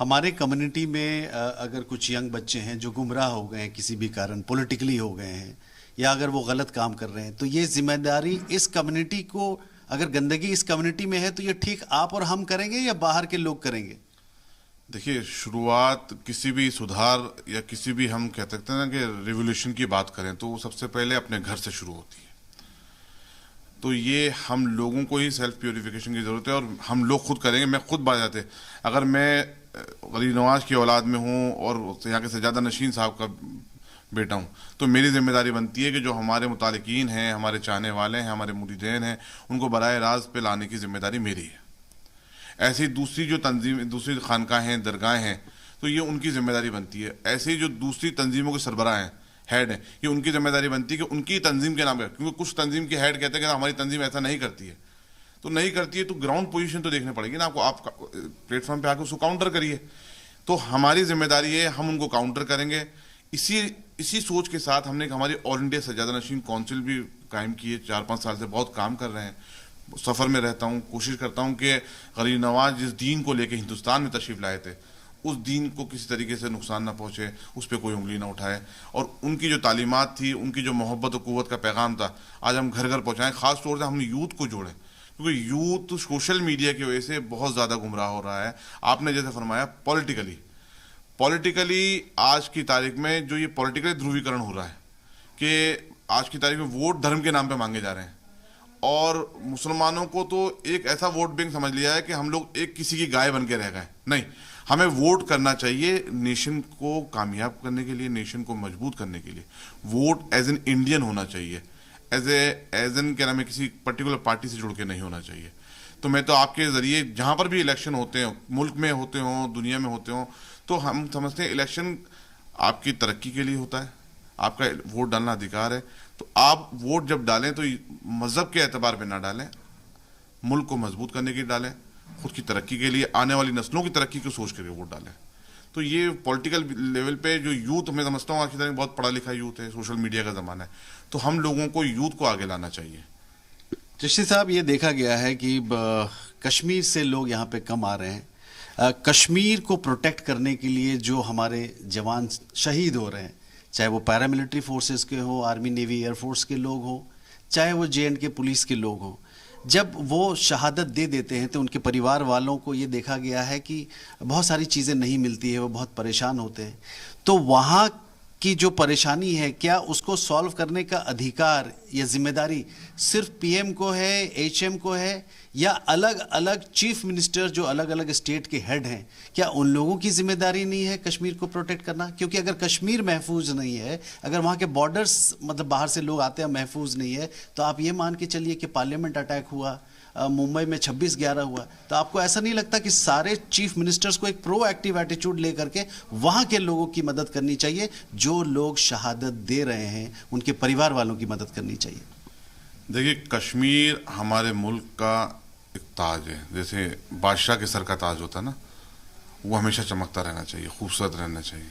हमारे कम्युनिटी में अगर कुछ यंग बच्चे हैं जो गुमराह हो गए हैं किसी भी कारण, पॉलिटिकली हो गए हैं, या अगर वो गलत काम कर रहे हैं, तो ये जिम्मेदारी इस कम्युनिटी को, अगर गंदगी इस कम्युनिटी में है तो ये ठीक आप और हम करेंगे या बाहर के लोग करेंगे? देखिए, शुरुआत किसी भी सुधार या किसी भी, हम कह सकते हैं ना कि रिवोल्यूशन की बात करें, तो वो सबसे पहले अपने घर से शुरू होती है। तो ये हम लोगों को ही सेल्फ प्योरिफिकेशन की ज़रूरत है और हम लोग खुद करेंगे। मैं खुद बात जाते, अगर मैं गरीब नवाज की औलाद में हूँ और यहाँ के सज्जादा नशीन साहब का बेटा हूँ, तो मेरी जिम्मेदारी बनती है कि जो हमारे मुतालिकीन हैं, हमारे चाहने वाले हैं, हमारे मुरीदैन हैं, उनको बराए रास्त पे लाने की जिम्मेदारी मेरी है। ऐसी दूसरी जो तंजीम, दूसरी खानकाहें हैं, दरगाहें हैं, तो ये उनकी जिम्मेदारी बनती है। ऐसे ही जो दूसरी तंजीमों के सरबराह हैं, हेड है, ये उनकी जिम्मेदारी बनती है कि उनकी तंजीम के नाम पर, क्योंकि कुछ तंजीम के हेड कहते हैं कि हमारी तंजीम ऐसा नहीं करती है, तो नहीं करती है तो ग्राउंड पोजीशन तो देखनी पड़ेगी ना आपको। आप प्लेटफॉर्म पे आके उसको काउंटर करिए। तो हमारी जिम्मेदारी है, हम उनको काउंटर करेंगे। इसी सोच के साथ हमने हमारी ऑल इंडिया सज्जादा नशीन काउंसिल भी कायम की है। 4-5 साल से बहुत काम कर रहे हैं। सफ़र में रहता हूँ, कोशिश करता हूँ कि गरीब नवाज जिस दीन को लेकर हिंदुस्तान में तशरीफ़ लाए थे, उस दीन को किसी तरीके से नुकसान ना पहुँचे, उस पर कोई उंगली ना उठाए, और उनकी जो तालीमात थी, उनकी जो मोहब्बत और क़ुव्वत का पैगाम था, आज हम घर घर पहुँचाएँ। ख़ास तौर से हमने यूथ को जोड़ें, क्योंकि यूथ सोशल मीडिया की वजह से बहुत ज़्यादा गुमराह हो रहा है। आपने जैसे फरमाया पॉलिटिकली आज की तारीख में जो ये पॉलिटिकली ध्रुवीकरण हो रहा है कि आज की तारीख में वोट धर्म के नाम पे मांगे जा रहे हैं, और मुसलमानों को तो एक ऐसा वोट बैंक समझ लिया है कि हम लोग एक किसी की गाय बन के रह गए। नहीं, हमें वोट करना चाहिए नेशन को कामयाब करने के लिए, नेशन को मजबूत करने के लिए। वोट एज एन इंडियन होना चाहिए, एज एन क्या नाम है, किसी पर्टिकुलर पार्टी से जुड़ के नहीं होना चाहिए। तो मैं तो आपके ज़रिए, जहाँ पर भी इलेक्शन होते हैं, मुल्क में होते हों, दुनिया में होते हों, तो हम समझते हैं इलेक्शन आपकी तरक्की के लिए होता है, आपका वोट डालना अधिकार है। तो आप वोट जब डालें तो मज़हब के एतबार पे ना डालें, मुल्क को मजबूत करने के लिए डालें, खुद की तरक्की के लिए, आने वाली नस्लों की तरक्की को सोच करके वोट डालें। तो ये पॉलिटिकल लेवल पे जो यूथ, मैं समझता हूँ आज की तारीख बहुत पढ़ा लिखा यूथ है, सोशल मीडिया का ज़माना है, तो हम लोगों को यूथ को आगे लाना चाहिए। चिश्ती साहब, ये देखा गया है कि कश्मीर से लोग यहाँ पे कम आ रहे हैं। कश्मीर को प्रोटेक्ट करने के लिए जो हमारे जवान शहीद हो रहे हैं, चाहे वो पैरामिलिट्री फोर्सेस के हो, आर्मी नेवी एयरफोर्स के लोग हो, चाहे वो JNK पुलिस के लोग हो, जब वो शहादत दे देते हैं तो उनके परिवार वालों को ये देखा गया है कि बहुत सारी चीज़ें नहीं मिलती है, वो बहुत परेशान होते हैं। तो वहाँ की जो परेशानी है, क्या उसको सॉल्व करने का अधिकार या जिम्मेदारी सिर्फ PM को है, HM को है, या अलग अलग चीफ मिनिस्टर जो अलग अलग स्टेट के हेड हैं, क्या उन लोगों की जिम्मेदारी नहीं है कश्मीर को प्रोटेक्ट करना? क्योंकि अगर कश्मीर महफूज नहीं है, अगर वहाँ के बॉर्डर्स, मतलब बाहर से लोग आते हैं, महफूज नहीं है, तो आप ये मान के चलिए कि पार्लियामेंट अटैक हुआ, मुंबई में 26/11 हुआ, तो आपको ऐसा नहीं लगता कि सारे चीफ मिनिस्टर्स को एक प्रोएक्टिव एटीट्यूड लेकर के वहाँ के लोगों की मदद करनी चाहिए, जो लोग शहादत दे रहे हैं उनके परिवार वालों की मदद करनी चाहिए? देखिए, कश्मीर हमारे मुल्क का एक ताज है। जैसे बादशाह के सर का ताज होता है ना, वो हमेशा चमकता रहना चाहिए, खूबसूरत रहना चाहिए।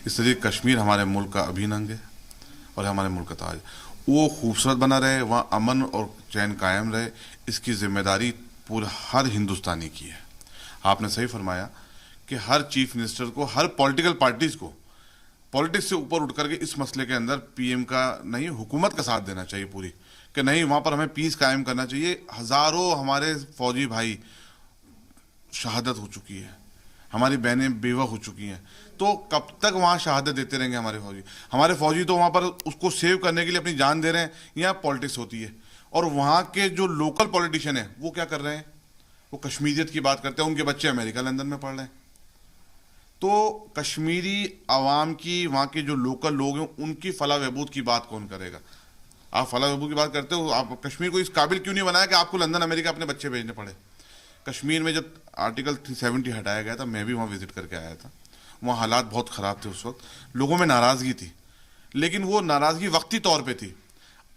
इस तरीके कश्मीर हमारे मुल्क का अभिन्न अंग है और हमारे मुल्क का ताज। वो खूबसूरत बना रहे, वहाँ अमन और चैन कायम रहे, इसकी जिम्मेदारी पूरा हर हिंदुस्तानी की है। आपने सही फरमाया कि हर चीफ मिनिस्टर को, हर पॉलिटिकल पार्टीज़ को पॉलिटिक्स से ऊपर उठ करके इस मसले के अंदर PM का नहीं, हुकूमत का साथ देना चाहिए पूरी, कि नहीं, वहाँ पर हमें पीस कायम करना चाहिए। हज़ारों हमारे फौजी भाई शहादत हो चुकी है, हमारी बहनें बेवा हो चुकी हैं, तो कब तक वहाँ शहादत देते रहेंगे हमारे फौजी तो वहाँ पर उसको सेव करने के लिए अपनी जान दे रहे हैं। यहाँ पॉलिटिक्स होती है, और वहाँ के जो लोकल पॉलिटिशियन हैं वो क्या कर रहे हैं, वो कश्मीरियत की बात करते हैं, उनके बच्चे अमेरिका लंदन में पढ़ रहे हैं। तो कश्मीरी आवाम की, वहाँ के जो लोकल लोग हैं, उनकी फलाह बहबूद की बात कौन करेगा? आप फलाह बहबूद की बात करते हो, आप कश्मीर को इस काबिल क्यों नहीं बनाया कि आपको लंदन अमेरिका अपने बच्चे भेजने पड़े? कश्मीर में जब आर्टिकल 370 हटाया गया था, मैं भी वहाँ विजिट करके आया था, वहाँ हालात बहुत ख़राब थे। उस वक्त लोगों में नाराज़गी थी, लेकिन वो नाराज़गी वक्ती तौर पे थी।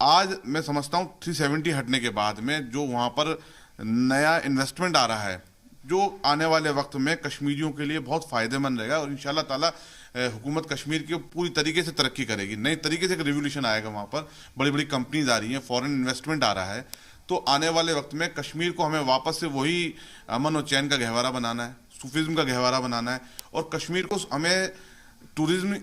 आज मैं समझता हूँ 370 हटने के बाद में जो वहाँ पर नया इन्वेस्टमेंट आ रहा है, जो आने वाले वक्त में कश्मीरियों के लिए बहुत फ़ायदेमंद रहेगा, और इंशाल्लाह ताला हुकूमत कश्मीर की पूरी तरीके से तरक्की करेगी। नई तरीके से एक रिवोल्यूशन आएगा, वहाँ पर बड़ी बड़ी कंपनीज आ रही हैं, फॉरेन इन्वेस्टमेंट आ रहा है। तो आने वाले वक्त में कश्मीर को हमें वापस से वही अमन और चैन का गहवारा बनाना है, सूफीज्म का गहवारा बनाना है, और कश्मीर को हमें टूरिज्म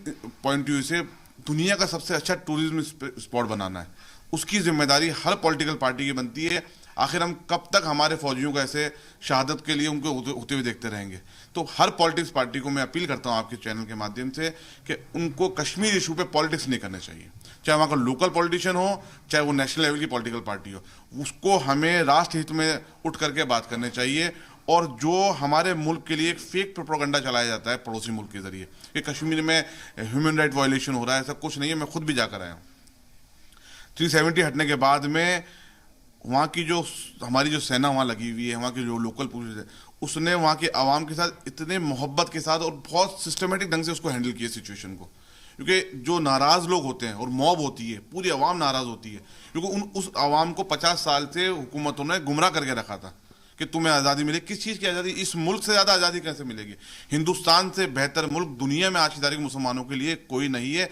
पॉइंट व्यू से दुनिया का सबसे अच्छा टूरिज्म स्पॉट बनाना है। उसकी जिम्मेदारी हर पॉलिटिकल पार्टी की बनती है। आखिर हम कब तक हमारे फौजियों को ऐसे शहादत के लिए उनको होते हुए देखते रहेंगे? तो हर पॉलिटिक्स पार्टी को मैं अपील करता हूं आपके चैनल के माध्यम से कि उनको कश्मीर इशू पे पॉलिटिक्स नहीं करने चाहिए, चाहे वहां का लोकल पॉलिटिशियन हो, चाहे वो नेशनल लेवल की पॉलिटिकल पार्टी हो। उसको हमें राष्ट्र हित में उठ करके बात करनी चाहिए। और जो हमारे मुल्क के लिए एक फेक प्रोपेगेंडा चलाया जाता है पड़ोसी मुल्क के जरिए कि कश्मीर में ह्यूमन राइट वायलेशन हो रहा है, ऐसा कुछ नहीं है। मैं खुद भी जाकर आया हूँ। 370 हटने के बाद में वहाँ की जो हमारी जो सेना वहाँ लगी हुई है, वहाँ की जो लोकल पुलिस है, उसने वहाँ के आवाम के साथ इतने मोहब्बत के साथ और बहुत सिस्टमेटिक ढंग से उसको हैंडल किया सिचुएशन को। क्योंकि जो नाराज लोग होते हैं और मॉब होती है, पूरी आवाम नाराज होती है, क्योंकि उस आवाम को 50 साल से हुकूमतों ने गुमराह करके रखा था कि तुम्हें आज़ादी मिले। किस चीज़ की आज़ादी? इस मुल्क से ज़्यादा आज़ादी कैसे मिलेगी? हिंदुस्तान से बेहतर मुल्क दुनिया में आज की तारीख मुसलमानों के लिए कोई नहीं है।